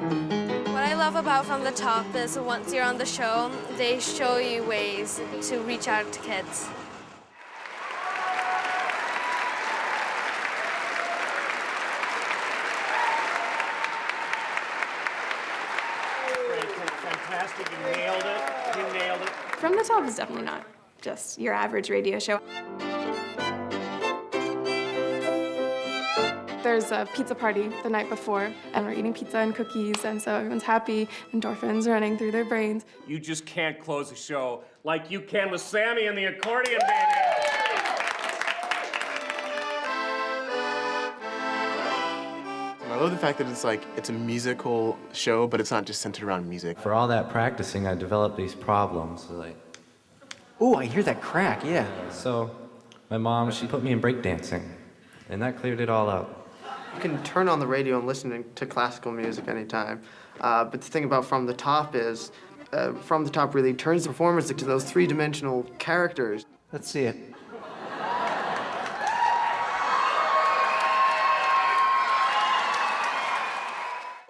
What I love about From the Top is once you're on the show, they show you ways to reach out to kids. Fantastic, you nailed it, you nailed it. From the Top is definitely not just your average radio show. There's a pizza party the night before, and we're eating pizza and cookies, and so everyone's happy, endorphins running through their brains. You just can't close a show like you can with Sammy and the accordion baby. I love the fact that it's a musical show, but it's not just centered around music. For all that practicing, I developed these problems. Oh, I hear that crack, yeah. So my mom, she put me in breakdancing, and that cleared it all out. You can turn on the radio and listen to classical music anytime. But the thing about From the Top is, From the Top really turns the performers into those three-dimensional characters. Let's see it.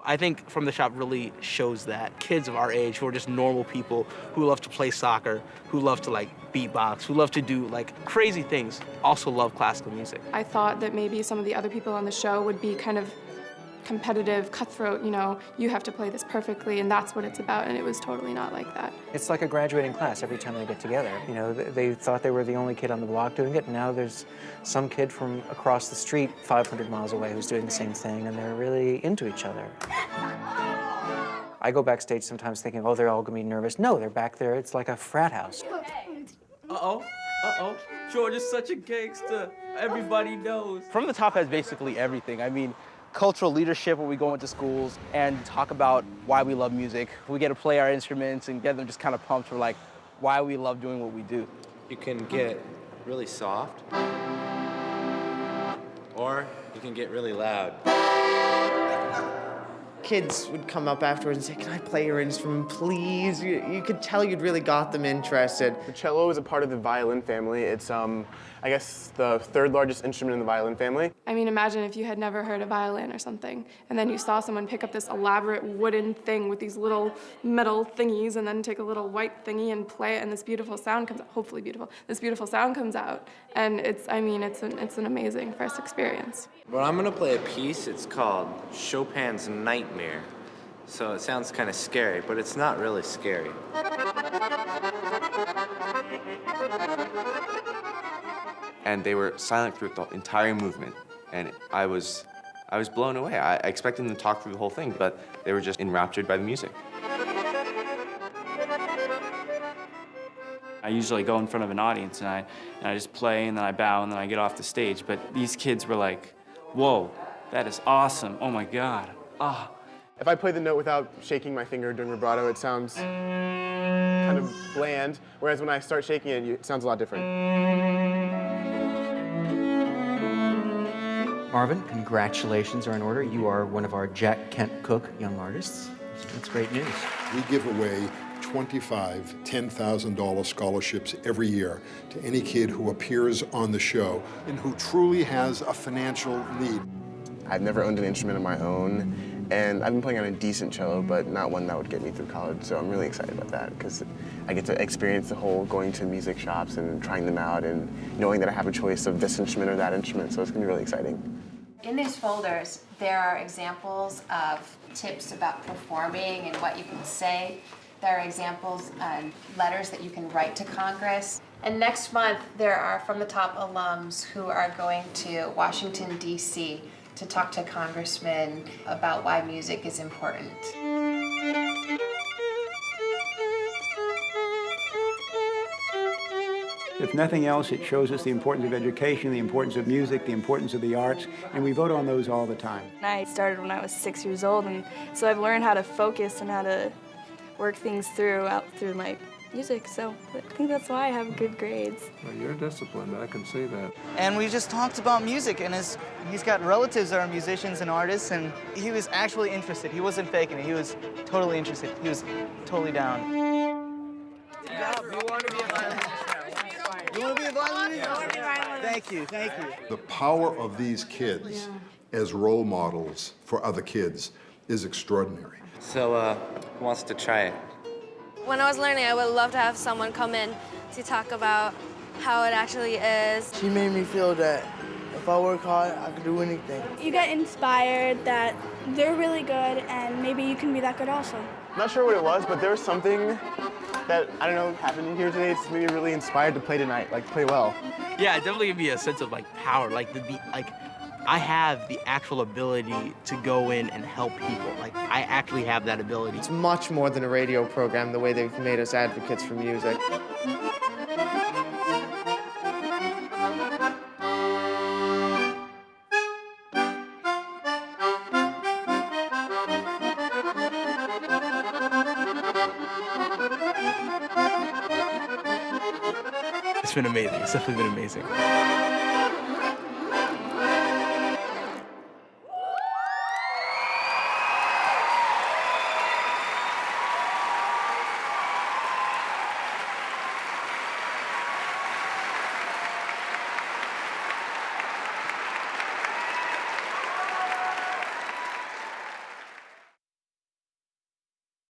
I think From the Shop really shows that kids of our age who are just normal people who love to play soccer, who love to beatbox, who love to do crazy things, also love classical music. I thought that maybe some of the other people on the show would be kind of competitive, cutthroat, you have to play this perfectly, and that's what it's about, and it was totally not like that. It's like a graduating class every time they get together. They thought they were the only kid on the block doing it, and now there's some kid from across the street 500 miles away who's doing the same thing, and they're really into each other. I go backstage sometimes thinking, oh, they're all gonna be nervous. No, they're back there, it's like a frat house. Uh-oh, uh-oh. George is such a gangster. Everybody knows. From the Top has basically everything. I mean, cultural leadership where we go into schools and talk about why we love music. We get to play our instruments and get them just kind of pumped for why we love doing what we do. You can get really soft, or you can get really loud. Kids would come up afterwards and say, "Can I play your instrument, please?" You could tell you'd really got them interested. The cello is a part of the violin family. It's, I guess, the third largest instrument in the violin family. I mean, imagine if you had never heard a violin or something, and then you saw someone pick up this elaborate wooden thing with these little metal thingies, and then take a little white thingy and play it, and this beautiful sound comes out, hopefully beautiful, this beautiful sound comes out, and it's an amazing first experience. Well, I'm gonna play a piece, it's called Chopin's Nightmare. So it sounds kind of scary, but it's not really scary. And they were silent through the entire movement. And I was blown away. I expected them to talk through the whole thing, but they were just enraptured by the music. I usually go in front of an audience and I just play and then I bow and then I get off the stage. But these kids were like, whoa, that is awesome. Oh my God. Ah. If I play the note without shaking my finger during vibrato, it sounds kind of bland, whereas when I start shaking it, it sounds a lot different. Marvin, congratulations are in order. You are one of our Jack Kent Cooke young artists. That's great news. We give away 25 $10,000 scholarships every year to any kid who appears on the show and who truly has a financial need. I've never owned an instrument of my own, and I've been playing on a decent cello, but not one that would get me through college, so I'm really excited about that, because I get to experience the whole going to music shops and trying them out and knowing that I have a choice of this instrument or that instrument, so it's going to be really exciting. In these folders, there are examples of tips about performing and what you can say. There are examples and letters that you can write to Congress. And next month, there are From the Top alums who are going to Washington, D.C. to talk to congressmen about why music is important. If nothing else, it shows us the importance of education, the importance of music, the importance of the arts, and we vote on those all the time. I started when I was 6 years old, and so I've learned how to focus and how to work things through my music, so I think that's why I have good grades. Well, you're disciplined, I can see that. And we just talked about music, and he's got relatives that are musicians and artists, and he was actually interested. He wasn't faking it. He was totally interested. He was totally down. Good job. You want to be a violinist now. You want to be a violinist? Thank you, thank you. The power of these kids as role models for other kids is extraordinary. So, who wants to try it? When I was learning, I would love to have someone come in to talk about how it actually is. She made me feel that if I work hard, I can do anything. You get inspired that they're really good and maybe you can be that good also. Not sure what it was, but there was something that, I don't know, happened here today. It's made me really inspired to play tonight, like play well. Yeah, it definitely gave me a sense of like power, like I have the actual ability to go in and help people. Like I actually have that ability. It's much more than a radio program, the way they've made us advocates for music. It's been amazing. It's definitely been amazing.